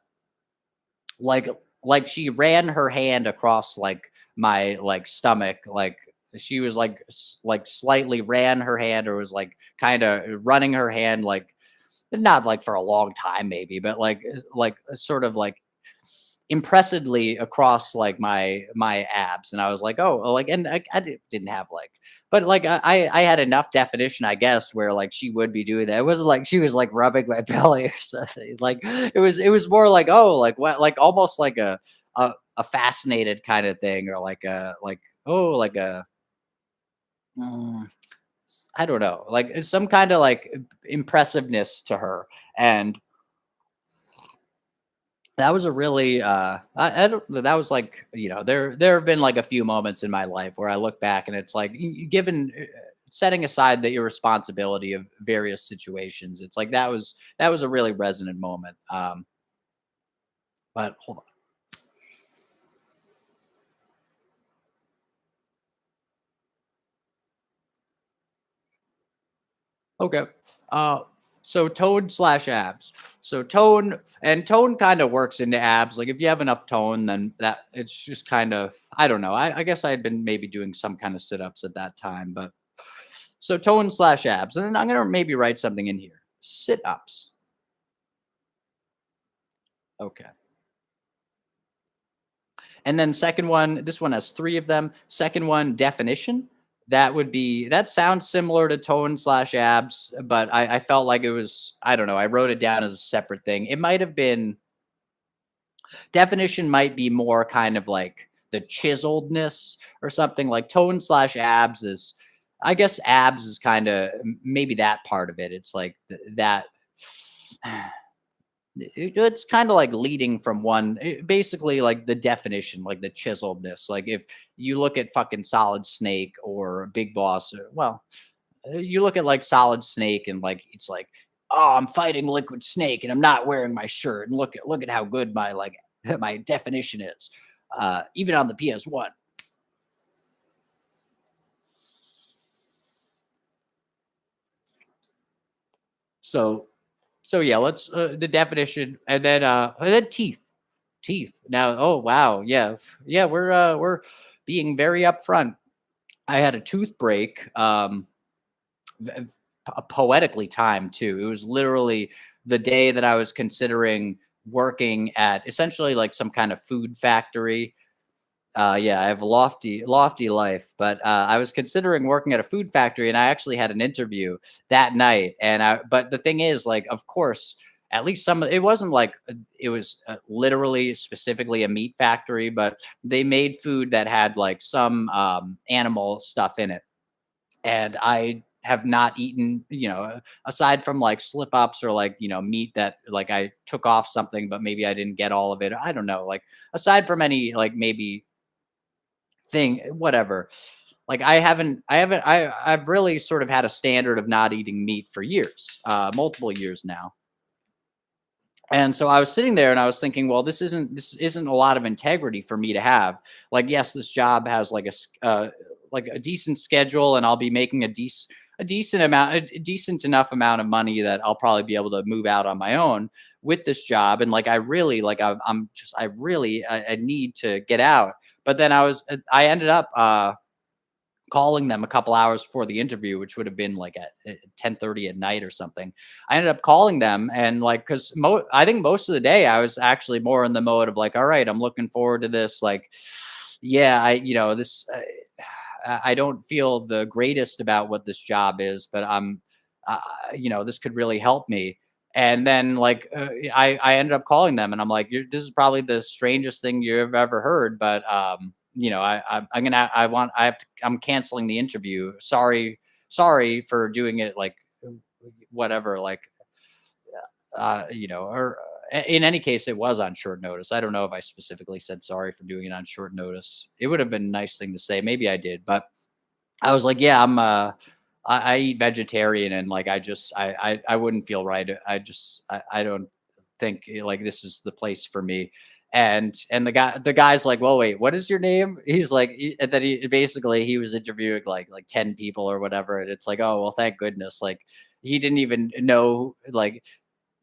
like like she ran her hand across like my like stomach, like she was like like slightly ran her hand or was like kind of running her hand like not like for a long time maybe, but like sort of like impressively across like my abs, and I was like, oh, like, and didn't have like, but like I had enough definition, I guess, where like she would be doing that. It wasn't like she was like rubbing my belly or something. Like it was more like, oh, like what, like almost like a fascinated kind of thing, or like a like oh like a mm, I don't know, like some kind of like impressiveness to her. And that was a really I don't that was like, there have been like a few moments in my life where I look back and it's like given setting aside the irresponsibility of various situations, it's like that was a really resonant moment. But hold on. Okay. Uh, so tone slash abs. So tone kind of works into abs. Like if you have enough tone, then that it's just kind of I don't know. I guess I had been maybe doing some kind of sit ups at that time, but so tone slash abs, and then I'm gonna maybe write something in here. Sit ups. Okay. And then second one, this one has three of them. Second one, definition. That sounds similar to tone slash abs, but I felt like it was, I don't know, I wrote it down as a separate thing. It might have been definition might be more kind of like the chiseledness or something like tone slash abs is I guess abs is kind of maybe that part of it. It's like that it's kind of like leading from basically like the definition, like the chiseledness. Like if you look at fucking Solid Snake or Big Boss, you look at like Solid Snake and like it's like, oh, I'm fighting Liquid Snake and I'm not wearing my shirt, and look at how good my like my definition is, even on the PS1. So so yeah, let's the definition, and then teeth. Now, oh wow, yeah, yeah, we're being very upfront. I had a tooth break, v- poetically timed too. It was literally the day that I was considering working at essentially like some kind of food factory. Yeah, I have a lofty life, but I was considering working at a food factory, and I actually had an interview that night. But the thing is, like, of course, at least it wasn't like it was literally specifically a meat factory, but they made food that had like some animal stuff in it, and I have not eaten, aside from like slip ups or like meat that like I took off something, but maybe I didn't get all of it. I don't know, like aside from any like maybe thing, whatever. Like I've really sort of had a standard of not eating meat for years, multiple years now. And so I was sitting there and I was thinking, well, this isn't a lot of integrity for me to have. Like, yes, this job has like like a decent schedule, and I'll be making a decent enough amount of money that I'll probably be able to move out on my own with this job. And like, I really like, I'm just, I really, I need to get out. But then I ended up calling them a couple hours before the interview, which would have been like at 10:30 at night or something. I ended up calling them and like because I think most of the day I was actually more in the mode of like, all right, I'm looking forward to this. Like, yeah, this. I don't feel the greatest about what this job is, but uh, this could really help me. And then like I ended up calling them and I'm like, this is probably the strangest thing you've ever heard, but I'm gonna I want I have to I'm canceling the interview. Sorry for doing it like whatever like or in any case it was on short notice. I don't know if I specifically said sorry for doing it on short notice. It would have been a nice thing to say. Maybe I did, but I was like, yeah, I eat vegetarian and like I wouldn't feel right. I don't think like this is the place for me. And the guy's like, well, wait, what is your name? He's like, and then he basically he was interviewing like 10 people or whatever, and it's like, oh well, thank goodness. Like he didn't even know like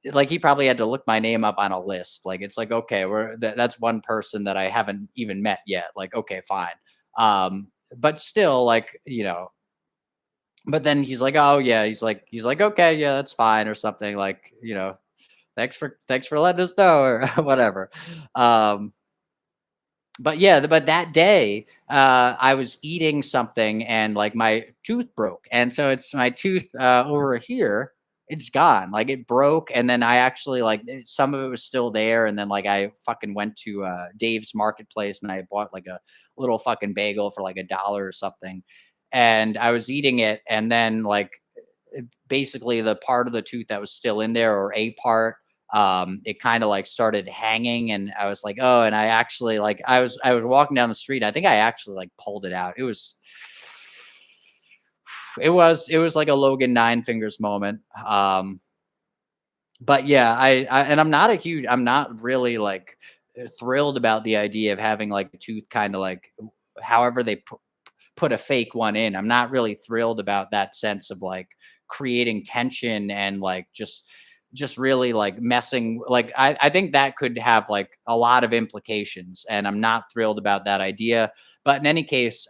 he probably had to look my name up on a list. Like it's like, okay, that's one person that I haven't even met yet. Like, okay, fine. But still, like, but then he's like, oh yeah, he's like, okay, yeah, that's fine, or something, like, thanks for letting us know, or whatever. Um, but yeah, but that day, I was eating something and like my tooth broke. And so it's my tooth over here. It's gone. Like it broke. And then I actually like some of it was still there. And then like I fucking went to Dave's Marketplace and I bought like a little fucking bagel for like $1 or something. and I was eating it, and then like basically the part of the tooth that was still in there, or a part, it kind of like started hanging, and I was like, oh, and I actually like I was walking down the street. I think I actually like pulled it out. It was like a Logan Nine Fingers moment. But yeah, and I'm not really like thrilled about the idea of having like a tooth kind of like however they put a fake one in. I'm not really thrilled about that sense of like creating tension and like just really like messing like I think that could have like a lot of implications, and I'm not thrilled about that idea. But in any case,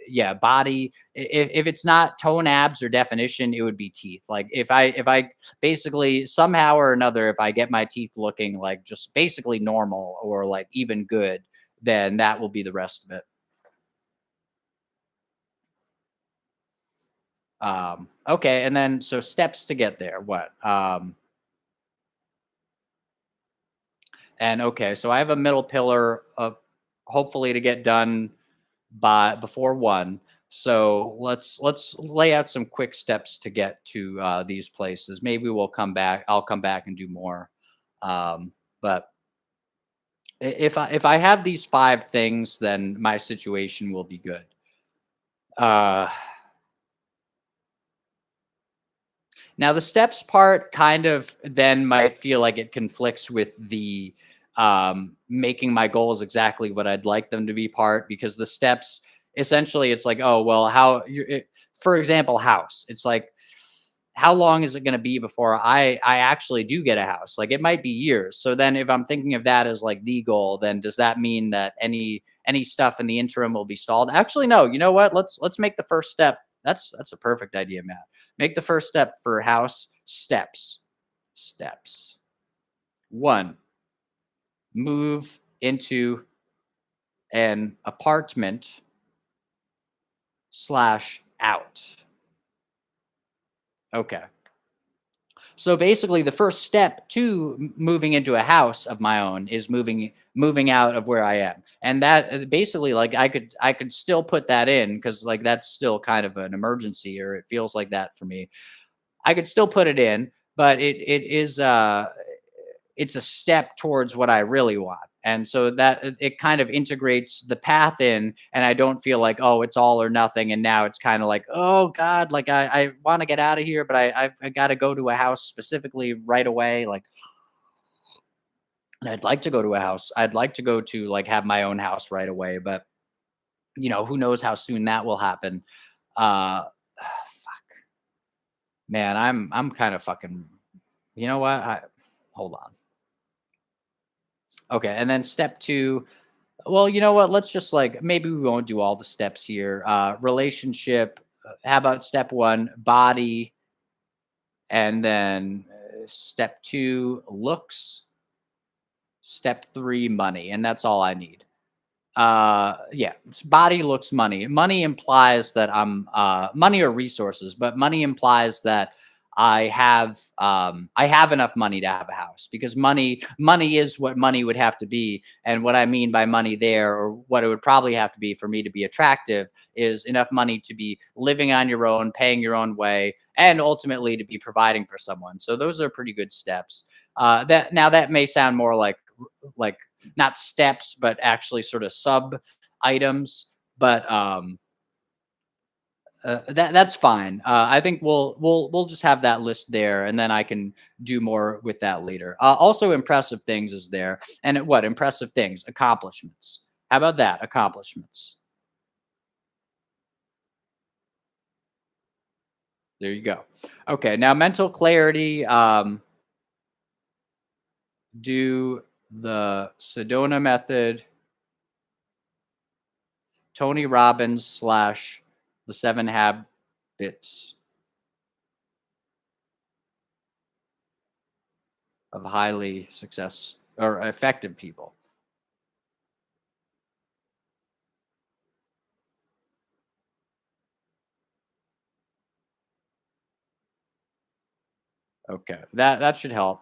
yeah, body, if it's not tone, abs, or definition, it would be teeth. Like if I basically somehow or another, if I get my teeth looking like just basically normal or like even good, then that will be the rest of it. Okay, and then so steps to get there. What? And okay, so I have a middle pillar of hopefully to get done by before one. So let's lay out some quick steps to get to these places. Maybe we'll come back. I'll come back and do more. But if I have these five things, then my situation will be good. Uh, Now the steps part kind of then might feel like it conflicts with the making my goals exactly what I'd like them to be part, because the steps essentially it's like, oh well, for example, house. It's like how long is it going to be before I actually do get a house? Like it might be years. So then if I'm thinking of that as like the goal, then does that mean that any stuff in the interim will be stalled? Actually, no. You know what? Let's make the first step. That's a perfect idea, Matt. Make the first step for house steps. Steps. One, move into an apartment slash out. Okay. So basically, the first step to moving into a house of my own is moving out of where I am, and that basically like I could still put that in because like that's still kind of an emergency, or it feels like that for me. I could still put it in, but it's a step towards what I really want. And so that it kind of integrates the path in, and I don't feel like, oh, it's all or nothing. And now it's kind of like, oh God, like I want to get out of here, but I got to go to a house specifically right away. Like, and I'd like to go to a house. I'd like to go to like have my own house right away, but who knows how soon that will happen. Uh, man, I'm kind of fucking, you know what? Hold on. Okay. And then step two. Well, you know what? Let's just like maybe we won't do all the steps here. Relationship. How about step one, body, and then step two, looks. Step three, money, and that's all I need. Yeah, body, looks, money. Money implies that I'm money or resources, but money implies that I have enough money to have a house, because money is what money would have to be. And what I mean by money there, or what it would probably have to be for me to be attractive, is enough money to be living on your own, paying your own way, and ultimately to be providing for someone. So those are pretty good steps. That may sound more like not steps, but actually sort of sub items. But that's fine. I think we'll just have that list there, and then I can do more with that later. Also, impressive things is there, and what impressive things? Accomplishments. How about that? Accomplishments. There you go. Okay, now mental clarity. Do the Sedona method, Tony Robbins slash the Seven Habits of highly success or effective people. Okay, that should help.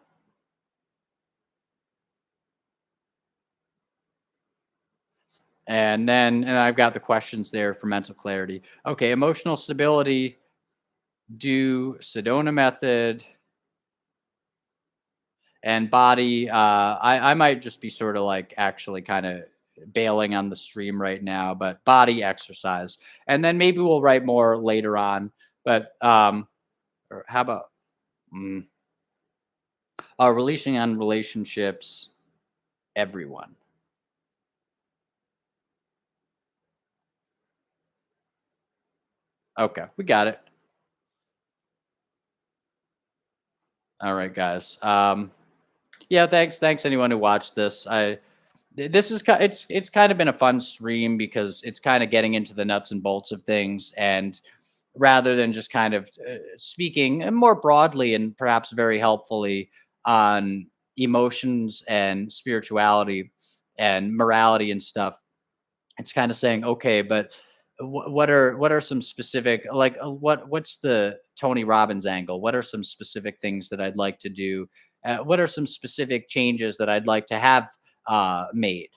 And I've got the questions there for mental clarity. Okay, emotional stability, do Sedona method, and body. I might just be sort of like actually kind of bailing on the stream right now, but body exercise, and then maybe we'll write more later on. But or how about mm, releasing on relationships, everyone. Okay, we got it. All right, guys. Yeah, thanks anyone who watched this. This is it's kind of been a fun stream because it's kind of getting into the nuts and bolts of things, and rather than just kind of speaking more broadly and perhaps very helpfully on emotions and spirituality and morality and stuff, it's kind of saying, okay, but what are some specific, like, what's the Tony Robbins angle? What are some specific things that I'd like to do? What are some specific changes that I'd like to have made?